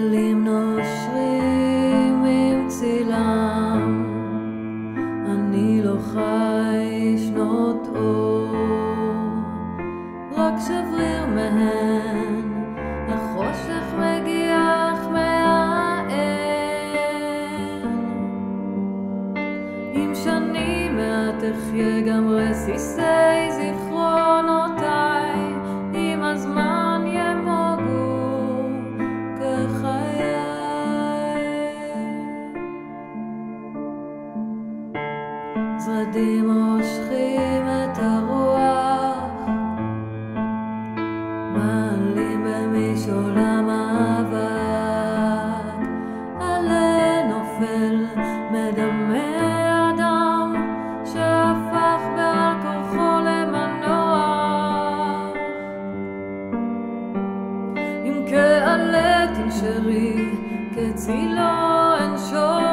גלים נושרים עם צילם, אני לא חי שנות אור, רק שבריר מהן, החושך מגיח מהאין. אם שנים מעט אחיה גם רסיסי זיכרונותיי, עם הזמן ימוגו כחיי. זרדים מושכים את הרוח, מעלים במשעול המאבק, עלה נופל מדמה אדם שהפך בעל כוחו למנוח. אם כעלה תנשרי כצילו אין שור,